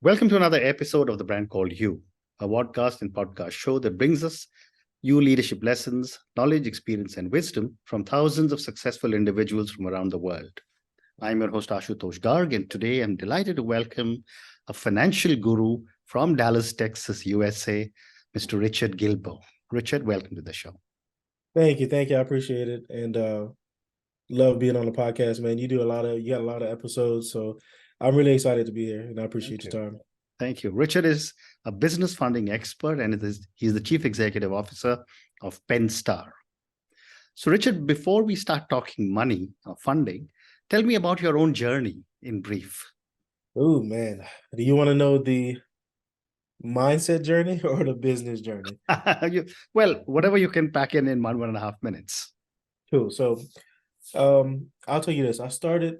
Welcome to another episode of The Brand Called You, a podcast and podcast show that brings us you leadership lessons, knowledge, experience, and wisdom from thousands of successful individuals from around the world. I'm your host, Ashutosh Garg, and today I'm delighted to welcome a financial guru from Dallas, Texas, USA, Mr. Richard Guilbeau. Richard, welcome to the show. Thank you. I appreciate it. And love being on the podcast, man. You got a lot of episodes. So I'm really excited to be here and I appreciate your time. Thank you. Richard is a business funding expert and he's the chief executive officer of Pennstar. So Richard, before we start talking money or funding, tell me about your own journey in brief. Oh, man. Do you want to know the mindset journey or the business journey? Well, whatever you can pack in 1.5 minutes. Cool. So I'll tell you this. I started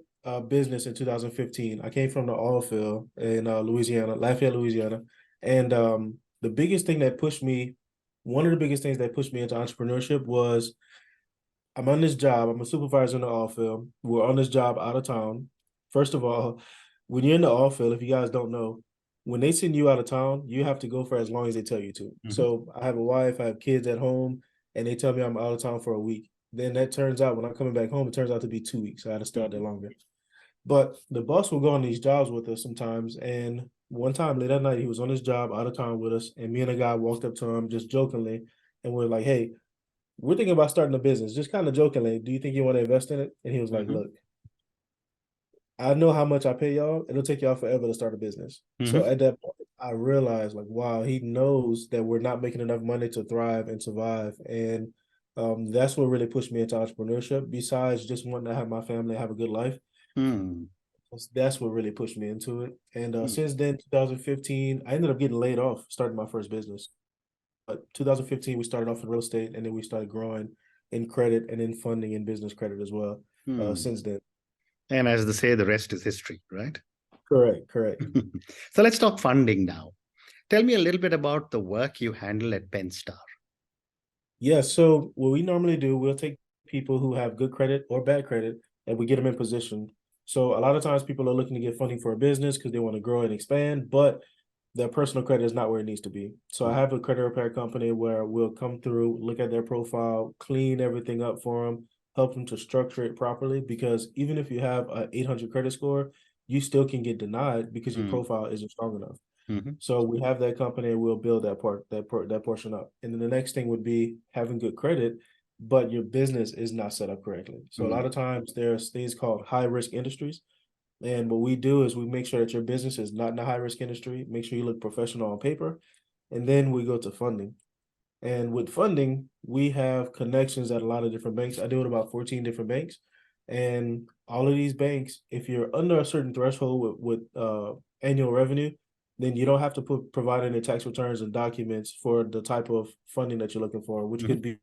business in 2015. I came from the oil field in Lafayette, Louisiana. And the biggest thing that pushed me, one of the biggest things that pushed me into entrepreneurship was I'm on this job. I'm a supervisor in the oil field. We're on this job out of town. First of all, when you're in the oil field, if you guys don't know, when they send you out of town, you have to go for as long as they tell you to. Mm-hmm. So I have a wife, I have kids at home, and they tell me I'm out of town for a week. Then that turns out when I'm coming back home, it turns out to be 2 weeks. So I had to start there longer. But the boss will go on these jobs with us sometimes. And one time late at night, he was on his job out of town with us. And me and a guy walked up to him just jokingly. And we're like, hey, we're thinking about starting a business, just kind of jokingly. Do you think you want to invest in it? And he was like, look, I know how much I pay y'all. It'll take y'all forever to start a business. So at that point, I realized like, wow, he knows that we're not making enough money to thrive and survive. And that's what really pushed me into entrepreneurship. Besides just wanting to have my family have a good life. That's what really pushed me into it. And since then, 2015, I ended up getting laid off, starting my first business. But 2015, we started off in real estate, and then we started growing in credit and in funding and business credit as well since then. And as they say, the rest is history, right? Correct. So let's talk funding now. Tell me a little bit about the work you handle at Pennstar. Yeah, so what we normally do, we'll take people who have good credit or bad credit, and we get them in position. So a lot of times people are looking to get funding for a business because they want to grow and expand, but their personal credit is not where it needs to be. So I have a credit repair company where we'll come through, look at their profile, clean everything up for them, help them to structure it properly, because even if you have an 800 credit score, you still can get denied because your profile isn't strong enough. So we have that company and we'll build that portion up. And then the next thing would be having good credit, but your business is not set up correctly. So a lot of times there's things called high risk industries. And what we do is we make sure that your business is not in a high risk industry, make sure you look professional on paper. And then we go to funding. And with funding, we have connections at a lot of different banks. I deal with about 14 different banks. And all of these banks, if you're under a certain threshold with annual revenue, then you don't have to provide any tax returns and documents for the type of funding that you're looking for, which could be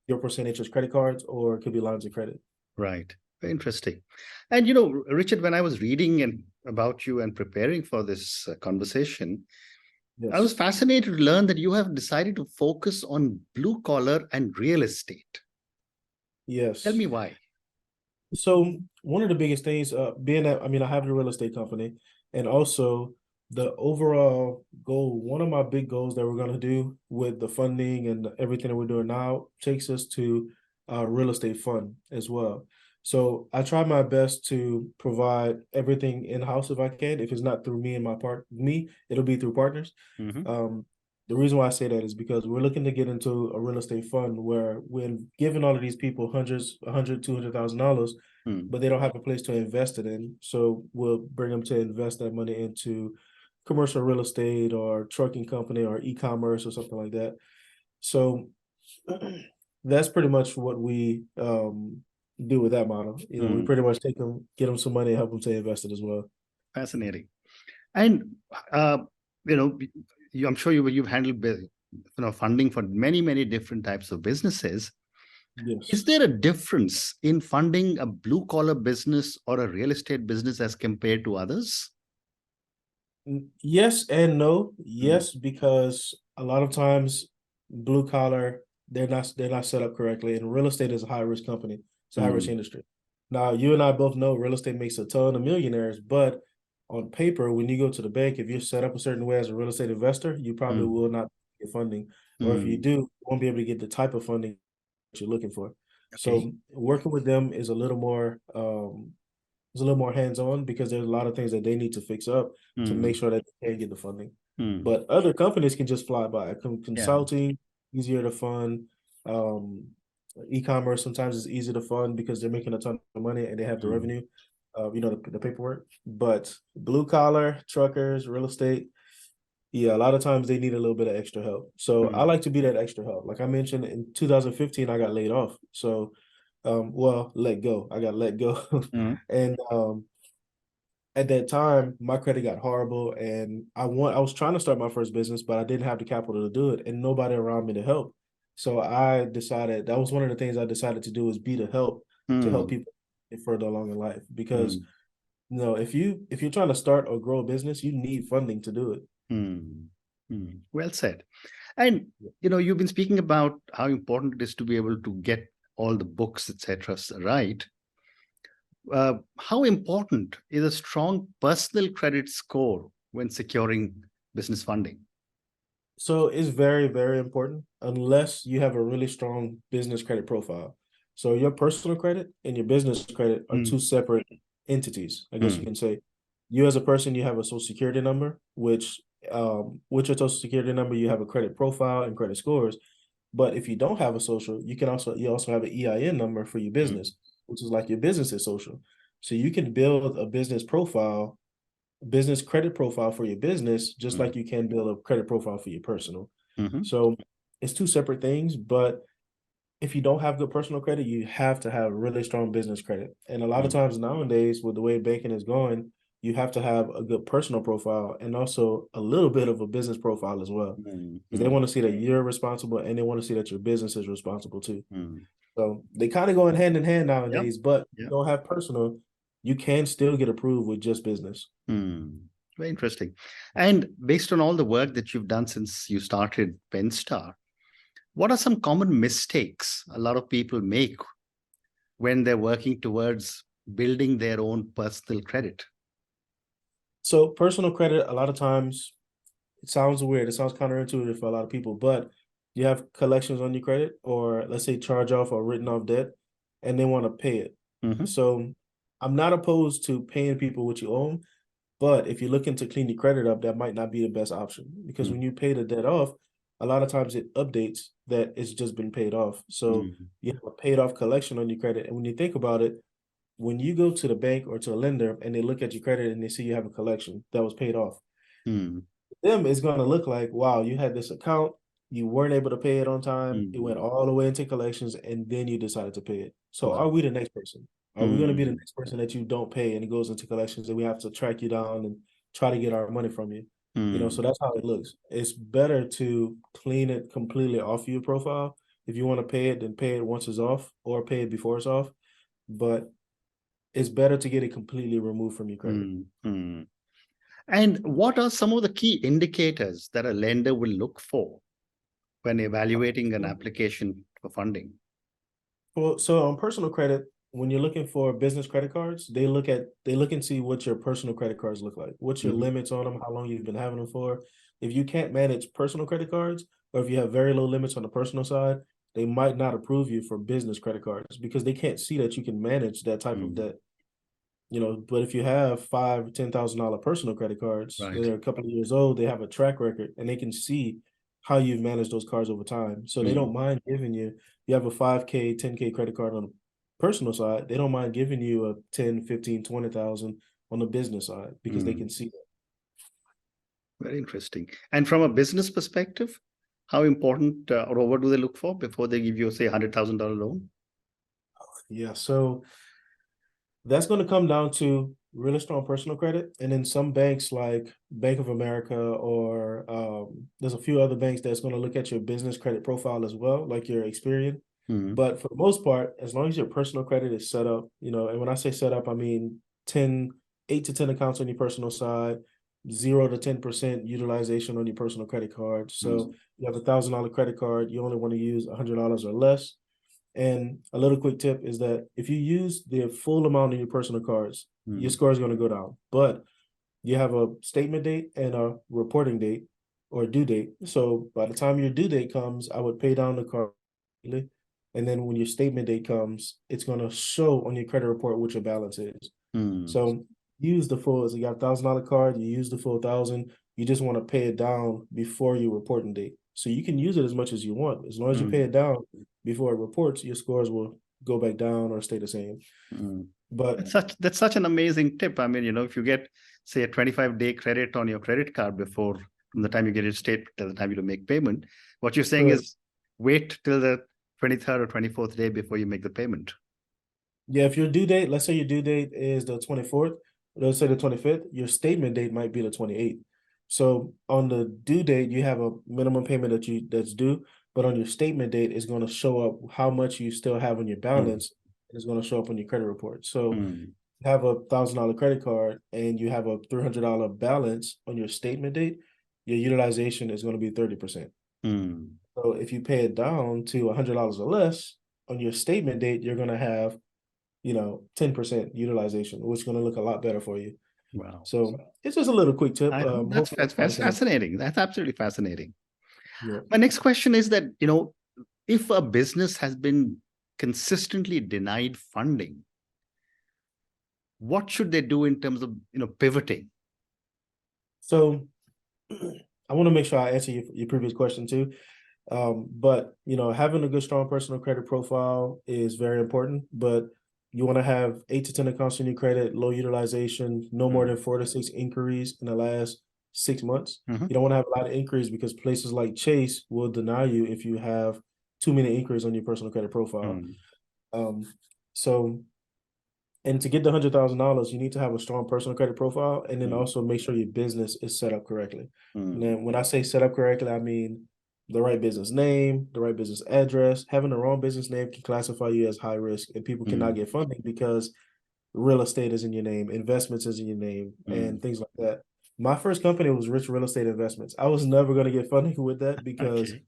your percentage of credit cards or it could be lines of credit. Right. Very interesting. And, Richard, when I was reading about you and preparing for this conversation, yes, I was fascinated to learn that you have decided to focus on blue collar and real estate. Yes. Tell me why. So one of the biggest things, I have a real estate company, and also the overall goal, one of my big goals that we're going to do with the funding and everything that we're doing now takes us to a real estate fund as well. So I try my best to provide everything in-house if I can. If it's not through me and it'll be through partners. The reason why I say that is because we're looking to get into a real estate fund where we're giving all of these people $200,000, but they don't have a place to invest it in. So we'll bring them to invest that money into commercial real estate or trucking company or e-commerce or something like that. So that's pretty much what we do with that model. We pretty much take them, get them some money, help them to invest it as well. Fascinating. And I'm sure you've handled funding for many different types of businesses. Yes. Is there a difference in funding a blue collar business or a real estate business as compared to others? Yes and no. Yes, because a lot of times blue collar, they're not set up correctly, and real estate is a high risk company. It's a high risk industry. Now, you and I both know real estate makes a ton of millionaires, but on paper, when you go to the bank, if you're set up a certain way as a real estate investor, you probably Mm, will not get funding. Or if you mm, do, you won't be able to get the type of funding that you're looking for. okay. So working with them is a little more hands-on because there's a lot of things that they need to fix up to make Mm, sure that they can get the funding. mm, But other companies can just fly by. yeah. Consulting, easier to fund. Um, e-commerce sometimes is easy to fund because they're making a ton of money and they have the Mm, revenue, the paperwork. But blue collar, truckers, real estate, yeah, a lot of times they need a little bit of extra help. So I mm, like to be that extra help. Like I mentioned, in 2015, I got laid off. So, let go. I got let go, mm, and at that time, my credit got horrible, and I was trying to start my first business, but I didn't have the capital to do it, and nobody around me to help. So I decided that was one of the things I decided to do is be the help to help mm, people get further along in life. Because mm, if you're trying to start or grow a business, you need funding to do it. mm, mm. Well said. And you've been speaking about how important it is to be able to get all the books, etc., right. How important is a strong personal credit score when securing business funding? So it's very, very important unless you have a really strong business credit profile. So your personal credit and your business credit are Mm, two separate entities, I guess you mm, can say. You as a person, you have a social security number, which with your social security number, you have a credit profile and credit scores. But if you don't have a social, you also have an EIN number for your mm, business, which is like your business's social. So you can build a business credit profile for your business, just mm, like you can build a credit profile for your personal. mhm, So it's two separate things, but if you don't have good personal credit, you have to have really strong business credit. And a lot of mm, times nowadays, with the way banking is going, you have to have a good personal profile and also a little bit of a business profile as well. mm, Because they mm, want to see that you're responsible and they want to see that your business is responsible too. mm. So they kind of go in hand Yeah, nowadays, but if you yeah. don't have personal, you can still get approved with just business. Mm. Very interesting. And based on all the work that you've done since you started Pennstar, what are some common mistakes a lot of people make when they're working towards building their own personal credit? So personal credit, a lot of times it sounds weird. It sounds counterintuitive for a lot of people, but you have collections on your credit, or let's say charge off or written off debt, and they want to pay it. Hmm. So I'm not opposed to paying people what you owe them, but if you're looking to clean your credit up, that might not be the best option because when you pay the debt off, a lot of times it updates that it's just been paid off. So Mm, you have a paid off collection on your credit. And when you think about it, when you go to the bank or to a lender and they look at your credit and they see you have a collection that was paid off, mm, them it's going to look like, wow, you had this account, you weren't able to pay it on time, it went mm. all the way into collections, and then you decided to pay it. So Wow. are we the next person? Are we going to be the Mm, next person that you don't pay and it goes into collections and we have to track you down and try to get our money from you? So mm, that's how it looks. It's better to clean it completely off your profile. If you want to pay it, then pay it once it's off or pay it before it's off. But it's better to get it completely removed from your credit. mm. And what are some of the key indicators that a lender will look for when evaluating an application for funding? Well, so on personal credit, when you're looking for business credit cards, they look and see what your personal credit cards look like. What's your Mhm, limits on them, how long you've been having them for. If you can't manage personal credit cards, or if you have very low limits on the personal side, they might not approve you for business credit cards because they can't see that you can manage that type of mm, debt. But if you have $5,000 to $10,000 personal credit cards that right. are a couple of years old, they have a track record and they can see how you've managed those cards over time. So they Mm, don't mind giving you, you have a 5K, 10K credit card on the personal side, they don't mind giving you a 10, 15, 20,000 on the business side because they mm. can see that. Very interesting. And from a business perspective, how important or what do they look for before they give you, say, $100,000 loan? Yeah. So that's going to come down to really strong personal credit. And then some banks like Bank of America or there's a few other banks that's going to look at your business credit profile as well, like your Experian. Mm, But for the most part, as long as your personal credit is set up, and when I say set up, I mean 10, 8 to 10 accounts on your personal side, 0 to 10% utilization on your personal credit card. mm, So you have $1,000 credit card, you only want to use $100 or less. And a little quick tip is that if you use the full amount of your personal cards, your mm, score is going to go down. But you have a statement date and a reporting date or due date. So by the time your due date comes, I would pay down the card. And then when your statement date comes, it's going to show on your credit report what your balance is. Mm. So use the full, so you got $1,000 card, you use the full 1,000, you just want to pay it down before your reporting date. So you can use it as much as you want. As long as you pay it down before it reports, your scores will go back down or stay the same. Mm. But That's such an amazing tip. I mean, if you get, say, a 25-day credit on your credit card before, from the time you get your statement till the time you make payment, what you're saying correct. is wait till the 23rd or 24th day before you make the payment. Yeah, if your due date, let's say your due date is the 24th, let's say the 25th, your statement date might be the 28th. So on the due date, you have a minimum payment that's due, but on your statement date, it's going to show up how much you still have on your balance. It's going to show up on your credit report. So Mm. you have a $1,000 credit card and you have a $300 balance on your statement date, your utilization is going to be 30%. Mm. So if you pay it down to $100 or less on your statement date, you're going to have 10% utilization, which is going to look a lot better for you. Wow. So it's just a little quick tip. I know that's, Hopefully that's fascinating. That's absolutely fascinating. Yeah. My next question is that, if a business has been consistently denied funding, what should they do in terms of, pivoting? So I want to make sure I answer your previous question too. But having a good, strong personal credit profile is very important. But you want to have 8 to 10 accounts in your credit, low utilization, no more than 4 to 6 inquiries in the last 6 months. Mm-hmm. You don't want to have a lot of inquiries because places like Chase will deny you if you have too many inquiries on your personal credit profile. So and to get the $100,000, you need to have a strong personal credit profile, and then also make sure your business is set up correctly. And then when I say set up correctly, I mean the right business name, the right business address. Having the wrong business name can classify you as high risk, and people cannot get funding because real estate is in your name, investments is in your name, and things like that. My first company was Rich Real Estate Investments. I was never going to get funding with that because Okay.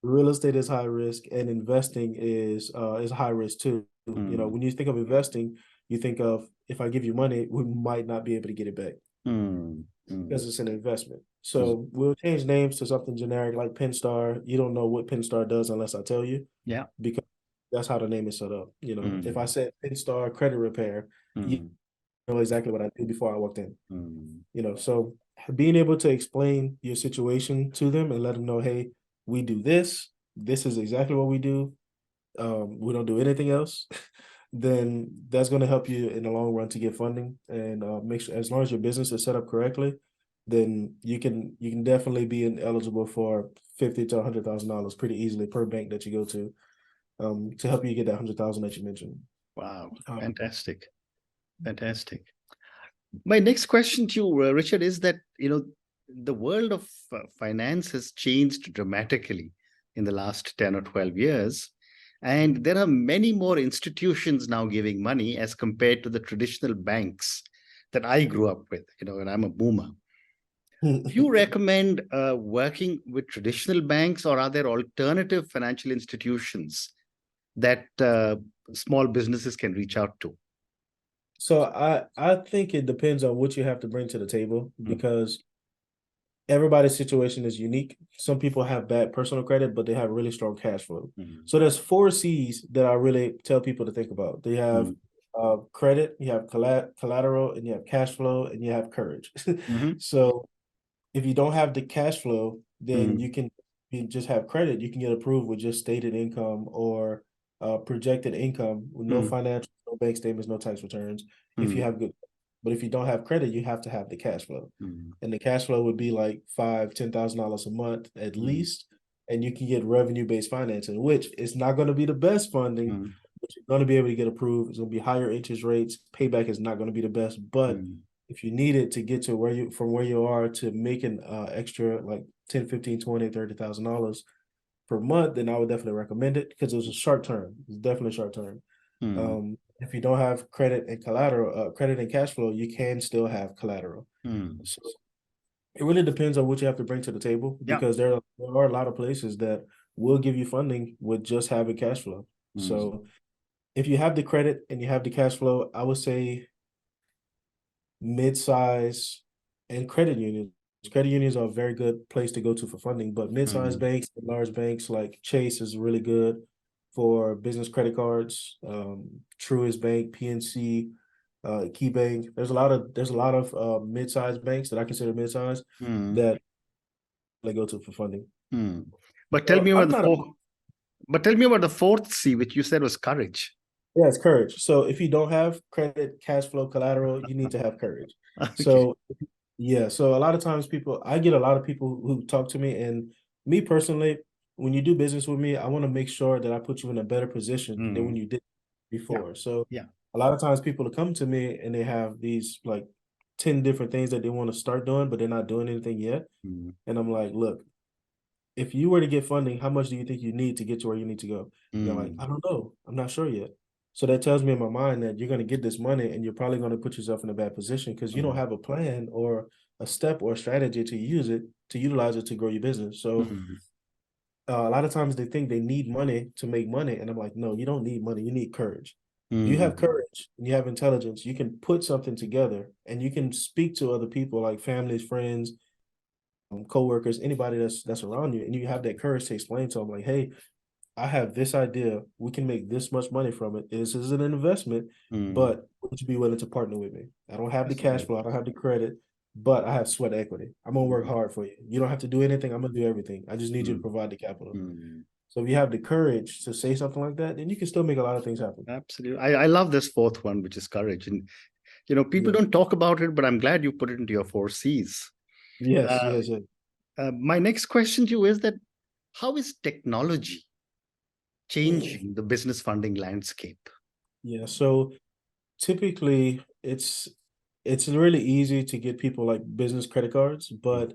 real estate is high risk and investing is high risk too. When you think of investing, you think of, if I give you money, we might not be able to get it back because it's an investment. So we'll change names to something generic like Pennstar. You don't know what Pennstar does unless I tell you. Yeah. Because that's how the name is set up. If I said Pennstar Credit Repair, you know exactly what I did before I walked in. So being able to explain your situation to them and let them know, hey, we do this. This is exactly what we do. We don't do anything else. Then that's going to help you in the long run to get funding, and make sure, as long as your business is set up correctly, then you can definitely be eligible for $50,000 to $100,000 pretty easily per bank that you go to help you get that 100,000 that you mentioned. Wow. Fantastic. Fantastic. My next question to you, Richard, is that, the world of finance has changed dramatically in the last 10 or 12 years. And there are many more institutions now giving money as compared to the traditional banks that I grew up with, and I'm a boomer. Do you recommend working with traditional banks, or are there alternative financial institutions that small businesses can reach out to? So I think it depends on what you have to bring to the table, because everybody's situation is unique. Some people have bad personal credit, but they have really strong cash flow. So there's 4 C's that I really tell people to think about. They have credit, you have collateral, and you have cash flow, and you have courage. So if you don't have the cash flow, then you just have credit. You can get approved with just stated income or projected income with no financial, no bank statements, no tax returns. If you have good, but if you don't have credit, you have to have the cash flow, and the cash flow would be like $5,000 to $10,000 a month at least, and you can get revenue-based financing, which is not going to be the best funding, but you're going to be able to get approved. It's going to be higher interest rates. Payback is not going to be the best, but if you need it to get to where you are to make an extra like 10, 15, 20, $30,000 per month, then I would definitely recommend it, because it was a short term. It's definitely short term. If you don't have credit and collateral, credit and cash flow, you can still have collateral. So it really depends on what you have to bring to the table, because there are a lot of places that will give you funding with just having cash flow. So if you have the credit and you have the cash flow, I would say mid-size and credit unions. Credit unions are a very good place to go to for funding, but mid-sized banks and large banks like Chase is really good for business credit cards. Truist Bank, PNC, Key Bank. There's a lot of mid-sized banks that I consider mid-sized that they go to for funding. But tell me I'm about not a the fourth C, which you said was courage. Yeah, it's courage. So if you don't have credit, cash flow, collateral, you need to have courage. Okay. So yeah, so a lot of times I get a lot of people who talk to me, and me personally, when you do business with me, I want to make sure that I put you in a better position than when you did Yeah. before. So Yeah. a lot of times people come to me and they have these like 10 different things that they want to start doing, but they're not doing anything yet. And I'm like, look, if you were to get funding, how much do you think you need to get to where you need to go? And they're like, I don't know. I'm not sure yet. So that tells me in my mind that you're going to get this money and you're probably going to put yourself in a bad position because you don't have a plan or a step or a strategy to utilize it to grow your business. So a lot of times they think they need money to make money. And I'm like, no, you don't need money. You need courage. You have courage and you have intelligence. You can put something together and you can speak to other people like families, friends, coworkers, anybody that's around you, and you have that courage to explain to them like, hey, I have this idea. We can make this much money from it. This is an investment, but would you be willing to partner with me? I don't have the cash flow. I don't have the credit, but I have sweat equity. I'm gonna work hard for you. You don't have to do anything. I'm gonna do everything. I just need you to provide the capital. So if you have the courage to say something like that, then you can still make a lot of things happen. Absolutely. I love this fourth one, which is courage. And, people don't talk about it, but I'm glad you put it into your 4 Cs. Yes, Uh, yes, yes. my next question to you is that how is technology changing the business funding landscape? Yeah. So typically it's really easy to get people like business credit cards, but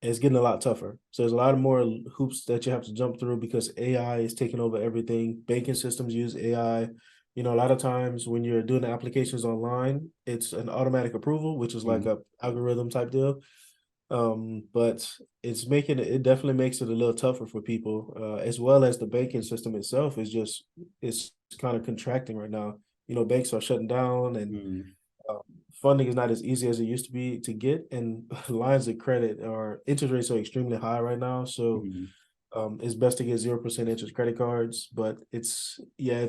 it's getting a lot tougher. So there's a lot more hoops that you have to jump through because AI is taking over everything. Banking systems use AI. A lot of times when you're doing the applications online, it's an automatic approval, which is like a algorithm type deal. But it definitely makes it a little tougher for people, as well as the banking system itself it's kind of contracting right now. Banks are shutting down and funding is not as easy as it used to be to get, and lines of credit or interest rates are extremely high right now. So it's best to get 0% interest credit cards, but it's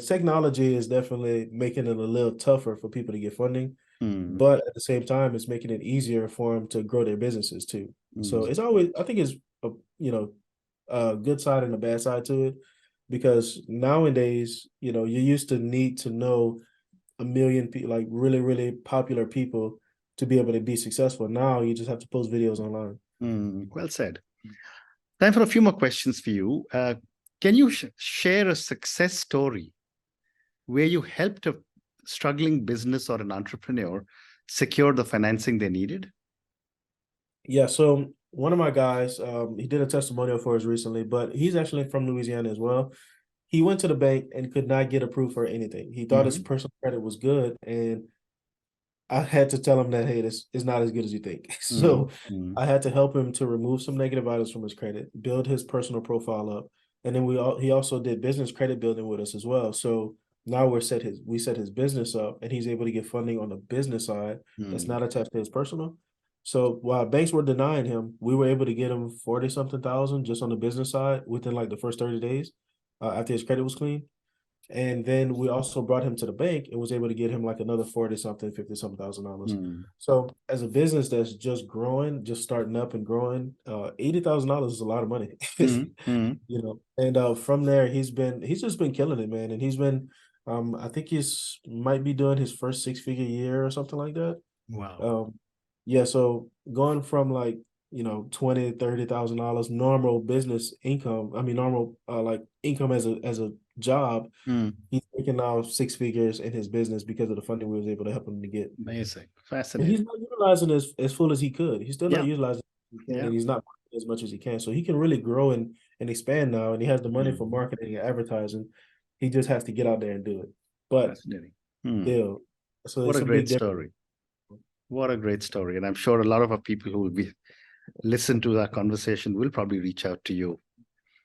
technology is definitely making it a little tougher for people to get funding. But at the same time, it's making it easier for them to grow their businesses too. So it's always, I think it's a good side and a bad side to it, because nowadays, you used to need to know a million people, like really, really popular people, to be able to be successful. Now you just have to post videos online. Well said. Time for a few more questions for you. Can you share a success story where you helped a struggling business or an entrepreneur secure the financing they needed? Yeah, so one of my guys, he did a testimonial for us recently, but he's actually from Louisiana as well. He went to the bank and could not get approved for anything. He thought his personal credit was good, and I had to tell him that, hey, this is not as good as you think. So I had to help him to remove some negative items from his credit, build his personal profile up, and then he also did business credit building with us as well. So now we set his business up, and he's able to get funding on the business side that's not attached to his personal. So while banks were denying him, we were able to get him 40 something thousand just on the business side within like the first 30 days after his credit was clean. And then we also brought him to the bank and was able to get him like another 40 something, 50 something $1,000. So as a business that's just growing, just starting up and growing, $80,000 is a lot of money. And from there he's just been killing it, man. And he's been I think he's might be doing his first 6-figure year or something like that. Wow. Yeah, so going from like, $20,000-$30,000 normal business income, I mean normal like income as a job, he's making now 6 figures in his business because of the funding we was able to help him to get. Amazing. And Fascinating. he's not utilizing as full as he could. He's still not Yeah. utilizing as he can, Yeah. and he's not as much as he can. So he can really grow and expand now, and he has the money for marketing and advertising. He just has to get out there and do it. But Fascinating. still, so What it's a a big great difference. story. What a great story. And I'm sure a lot of our people who will be listen to that conversation will probably reach out to you.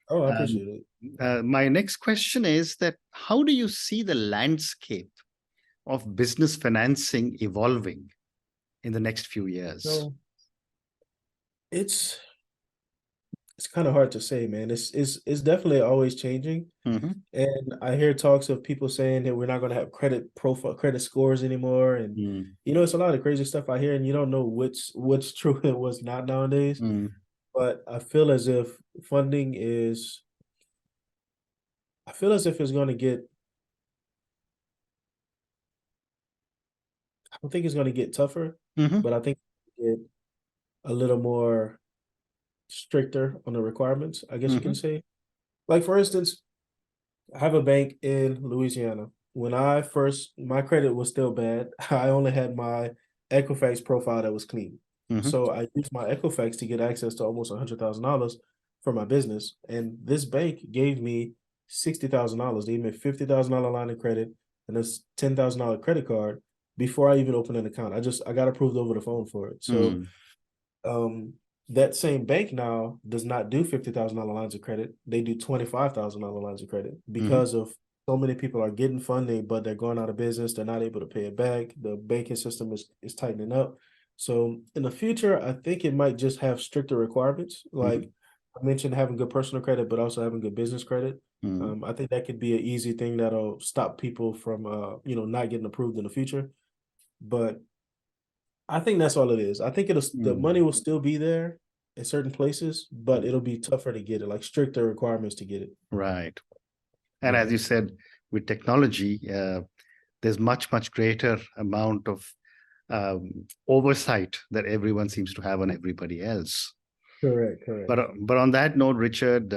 Oh, I appreciate it. My next question is that how do you see the landscape of business financing evolving in the next few years? So it's kind of hard to say, man. It's definitely always changing. Mhm. And I hear talks of people saying that we're not going to have credit scores anymore. And, Mm, it's a lot of crazy stuff I hear, and you don't know what's true and what's not nowadays. mm, But funding is, I feel as if it's going to get, I don't think it's going to get tougher, mhm, but I think it a little more stricter on the requirements, I guess you can mhm, say. Like, for instance, I have a bank in Louisiana. When my credit was still bad. I only had my Equifax profile that was clean. mhm, So I used my Equifax to get access to almost $100,000 for my business. And this bank gave me $60,000. They gave me a $50,000 line of credit and this $10,000 credit card before I even opened an account. I got approved over the phone for it. So mm, um, that same bank now does not do $50,000 lines of credit. They do $25,000 lines of credit mhm, because of so many people are getting funding, but they're going out of business. They're not able to pay it back. The banking system is tightening up. So in the future, I think it might just have stricter requirements. Like mhm, I mentioned, having good personal credit, but also having good business credit. mm, I think that could be an easy thing that'll stop people from, not getting approved in the future. But I think that's all it is. I think the mm. money will still be there in certain places, but Mm. it'll be tougher to get it, like stricter requirements to get it. Right. And as Yeah, you said, with technology, there's much greater amount of oversight that everyone seems to have on everybody else. correct, correct. But on that note, Richard,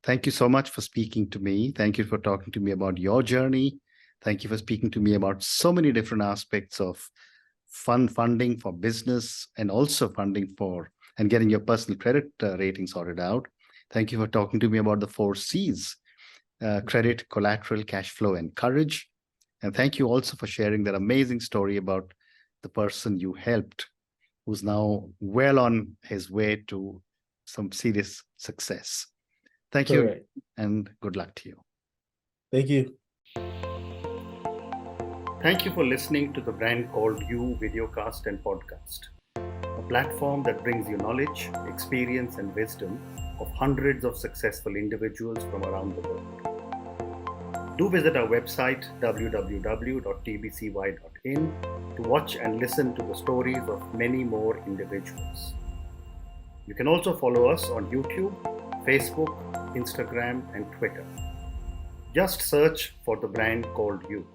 thank you so much for speaking to me. Thank you for talking to me about your journey. Thank you for speaking to me about so many different aspects of funding for business and also funding for and getting your personal credit rating sorted out. Thank you for talking to me about the 4 C's: credit, collateral, cash flow, and courage. And thank you also for sharing that amazing story about the person you helped, who's now well on his way to some serious success. Thank you Correct. and good luck to you. Thank you. Thank you for listening to the Brand Called You videocast and podcast, a platform that brings you knowledge, experience, and wisdom of hundreds of successful individuals from around the world. Do visit our website www.tbcy.in to watch and listen to the stories of many more individuals. You can also follow us on YouTube, Facebook, Instagram, and Twitter. Just search for the Brand Called You.